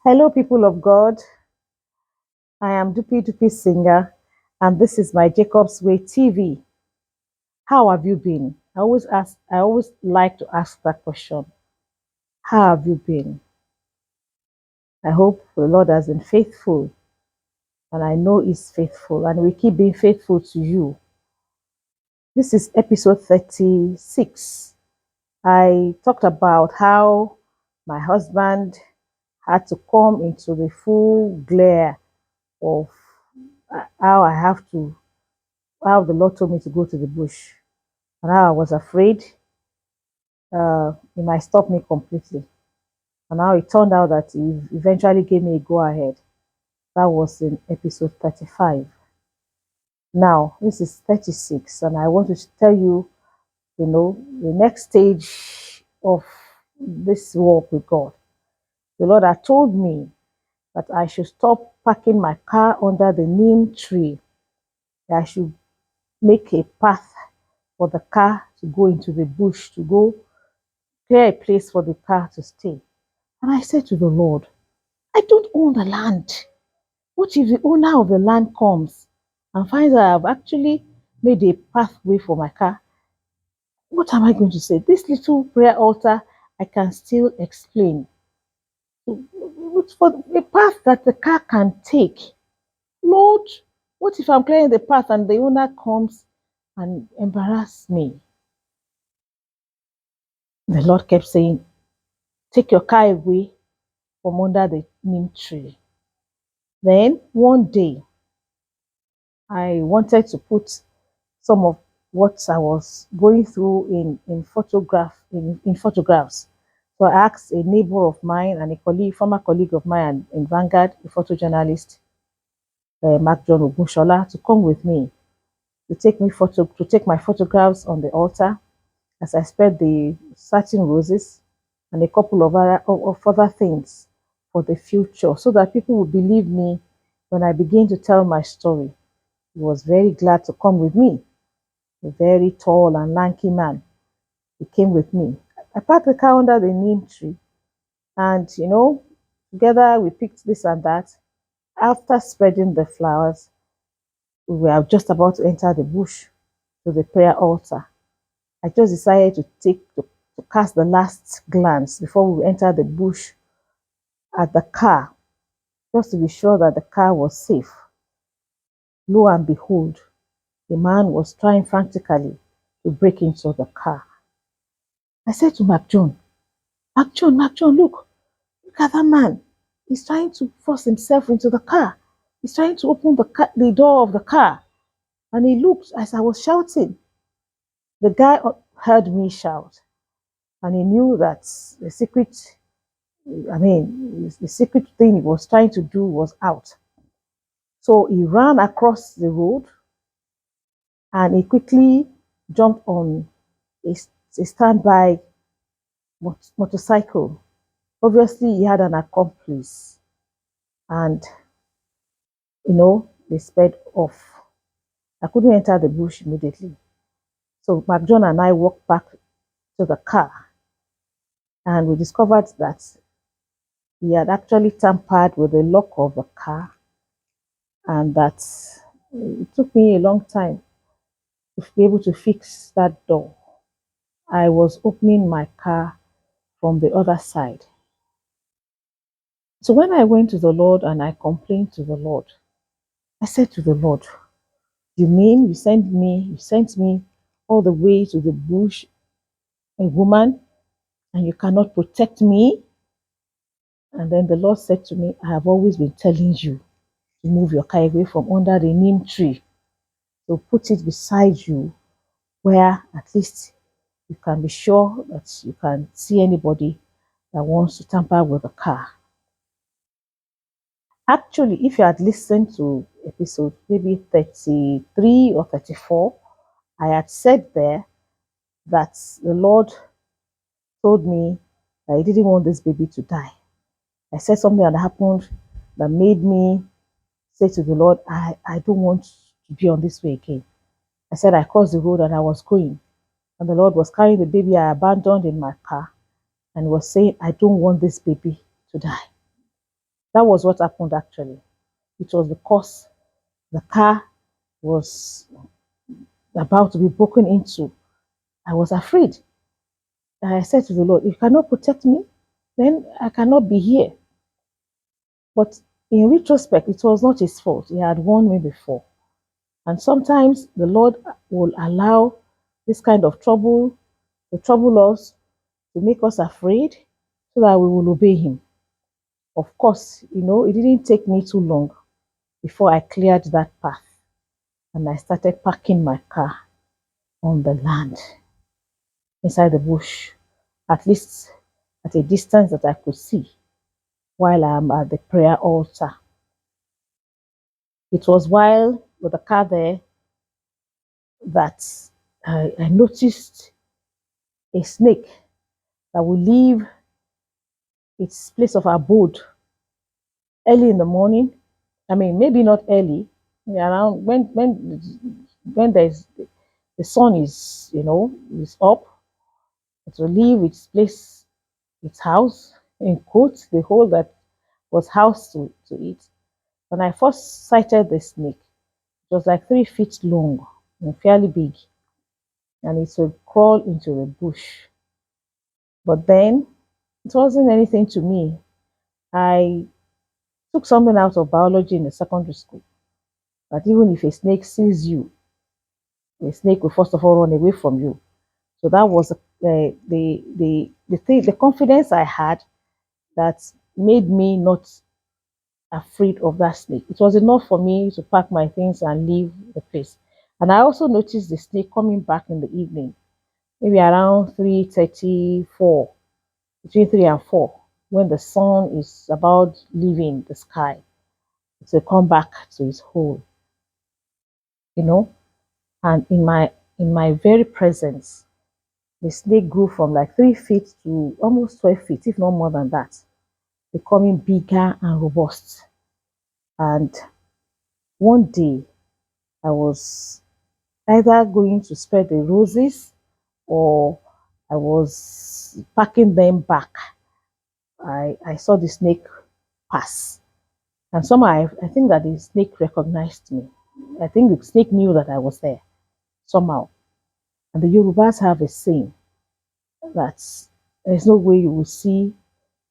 Hello, people of God. I am Dupi Dupi Singer, and this is my Jacob's Way TV. How have you been? I always like to ask that question. How have you been? I hope the Lord has been faithful, and I know He's faithful, and we keep being faithful to you. This is episode 36. I talked about how my husband had to come into the full glare of how I have to how the Lord told me to go to the bush, and how I was afraid he might stop me completely. And how it turned out that he eventually gave me a go ahead. That was in episode 35. Now, this is 36, and I want to tell you, the next stage of this walk with God. The Lord had told me that I should stop parking my car under the neem tree. That I should make a path for the car to go into the bush, to go clear a place for the car to stay. And I said to the Lord, I don't own the land. What if the owner of the land comes and finds that I've actually made a pathway for my car? What am I going to say? This little prayer altar, I can still explain. It's for a path that the car can take. Lord, what if I'm clearing the path and the owner comes and embarrass me? The Lord kept saying, take your car away from under the neem tree. Then one day, I wanted to put some of what I was going through in photographs. So I asked a neighbor of mine and a colleague, former colleague of mine in Vanguard, a photojournalist, Mark John Ogushola, to come with me to take my photographs on the altar as I spread the certain roses and a couple of other things for the future, so that people would believe me when I begin to tell my story. He was very glad to come with me, a very tall and lanky man. He came with me. I parked the car under the neem tree, and together we picked this and that. After spreading the flowers, we were just about to enter the bush to the prayer altar. I just decided to cast the last glance before we entered the bush at the car, just to be sure that the car was safe. Lo and behold, the man was trying frantically to break into the car. I said to Mark John, look at that man. He's trying to force himself into the car. He's trying to open the door of the car. And he looked as I was shouting. The guy heard me shout, and he knew that the secret thing he was trying to do was out. So he ran across the road and he quickly jumped on a, a standby motorcycle. Obviously, he had an accomplice, and they sped off. I couldn't enter the bush immediately. So Mark John and I walked back to the car, and we discovered that he had actually tampered with the lock of the car, and that it took me a long time to be able to fix that door. I was opening my car from the other side. So when I went to the Lord and I complained to the Lord, I said to the Lord, you mean you sent me all the way to the bush, a woman, and you cannot protect me? And then the Lord said to me, I have always been telling you to move your car away from under the neem tree. So put it beside you where at least you can be sure that you can see anybody that wants to tamper with the car. Actually, if you had listened to episode maybe 33 or 34, I had said there that the Lord told me that He didn't want this baby to die. I said something that happened that made me say to the Lord, I don't want to be on this way again. I said I crossed the road and I was going, and the Lord was carrying the baby I abandoned in my car and was saying, I don't want this baby to die. That was what happened actually. It was because the car was about to be broken into. I was afraid. And I said to the Lord, if you cannot protect me, then I cannot be here. But in retrospect, it was not his fault. He had warned me before. And sometimes the Lord will allow this kind of trouble to trouble us, to make us afraid, so that we will obey him. Of course, it didn't take me too long before I cleared that path and I started parking my car on the land inside the bush, at least at a distance that I could see while I'm at the prayer altar. It was while with the car there that I noticed a snake that will leave its place of abode early in the morning. I mean, maybe not early, around when there's the sun is up. It will leave its place, its house, in quotes, the hole that was housed to it. When I first sighted the snake, it was like 3 feet long and fairly big, and it would crawl into the bush. But then it wasn't anything to me. I took something out of biology in the secondary school that even if a snake sees you, the snake will first of all run away from you. So that was the thing, the confidence I had that made me not afraid of that snake. It was enough for me to pack my things and leave the place. And I also noticed the snake coming back in the evening, maybe around 3:34, between 3 and 4, when the sun is about leaving the sky to come back to its hole, you know. And in my very presence, the snake grew from like 3 feet to almost 12 feet, if not more than that, becoming bigger and robust. And one day I was either going to spread the roses or I was packing them back. I saw the snake pass. And somehow I think that the snake recognized me. I think the snake knew that I was there somehow. And the Yorubas have a saying that there's no way you will see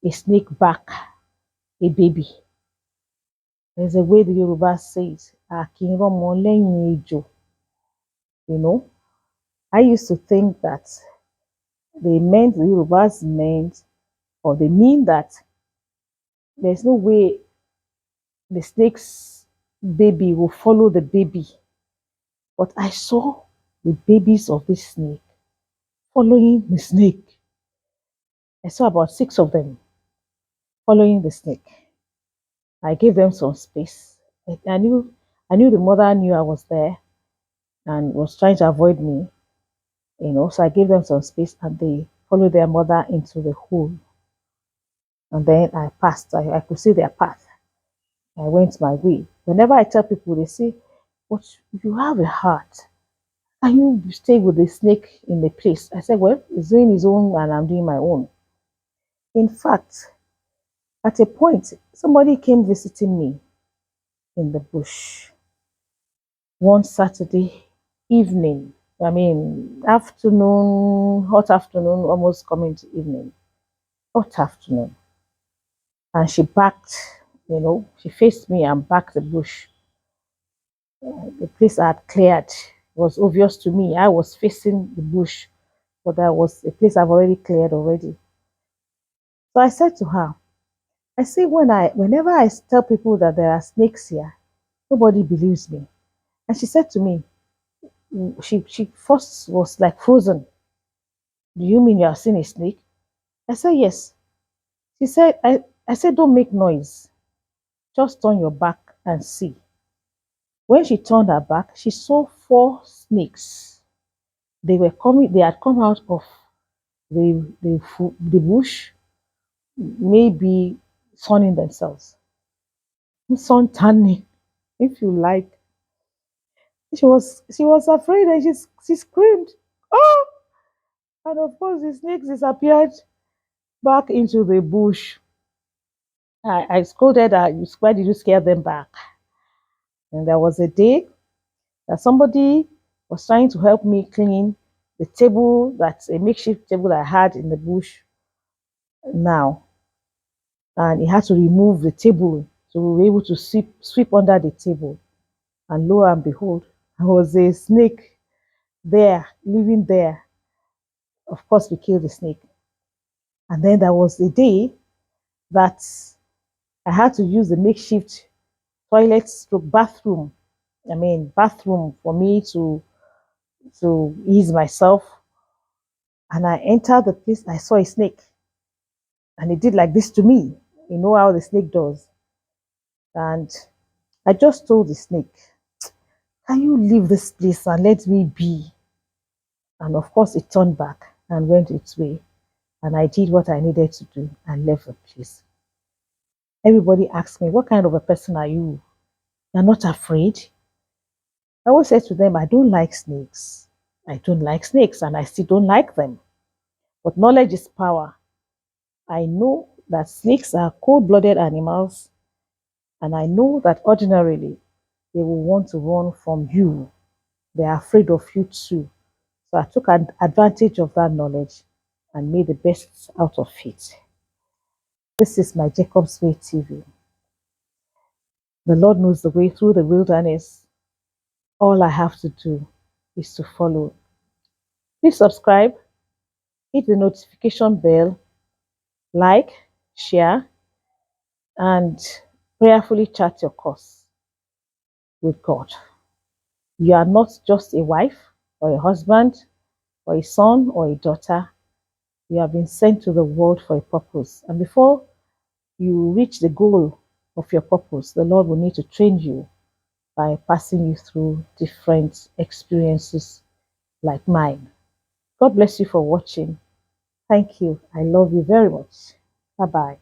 a snake back a baby. There's a way the Yoruba says, "Akinromo lẹ́yìn ejò." You know, I used to think that the Yorubas meant, or they mean that there's no way the snake's baby will follow the baby. But I saw the babies of this snake following the snake. I saw about 6 of them following the snake. I gave them some space. I knew the mother knew I was there and was trying to avoid me. So I gave them some space and they followed their mother into the hole. And then I passed. I could see their path. I went my way. Whenever I tell people, they say, "But you have a heart. Can you stay with the snake in the place?" I said, "Well, he's doing his own and I'm doing my own." In fact, at a point, somebody came visiting me in the bush one Saturday evening. I mean, afternoon, hot afternoon, almost coming to evening, hot afternoon. And she she faced me and backed the bush. The place I had cleared was obvious to me. I was facing the bush, but that was a place I've already cleared already. So I said to her, I say whenever I tell people that there are snakes here, nobody believes me. And she said to me, she first was like frozen. Do you mean you have seen a snake? I said yes. She said, I said, don't make noise. Just turn your back and see. When she turned her back, she saw 4 snakes. They had come out of the bush, maybe sunning themselves. Sun tanning, if you like. She was afraid and she screamed, "Oh!" And of course the snakes disappeared back into the bush. I scolded her, why did you scare them back? And there was a day that somebody was trying to help me clean the table, that's a makeshift table I had in the bush now. And he had to remove the table. So we were able to sweep under the table. And lo and behold, there was a snake there, living there. Of course, we killed the snake. And then there was a day that I had to use the makeshift toilet stroke bathroom. I mean, bathroom for me to ease myself. And I entered the place, I saw a snake. And it did like this to me. You know how the snake does. And I just told the snake, can you leave this place and let me be? And of course, it turned back and went its way. And I did what I needed to do and left the place. Everybody asked me, what kind of a person are you? You're not afraid? I always said to them, I don't like snakes. I don't like snakes and I still don't like them. But knowledge is power. I know that snakes are cold blooded animals, and I know that ordinarily they will want to run from you. They are afraid of you too. So I took advantage of that knowledge and made the best out of it. This is my Jacob's Way TV. The Lord knows the way through the wilderness. All I have to do is to follow. Please subscribe, hit the notification bell, like, share, and prayerfully chart your course with God. You are not just a wife or a husband or a son or a daughter. You have been sent to the world for a purpose. And before you reach the goal of your purpose, the Lord will need to train you by passing you through different experiences like mine. God bless you for watching. Thank you. I love you very much. Bye bye.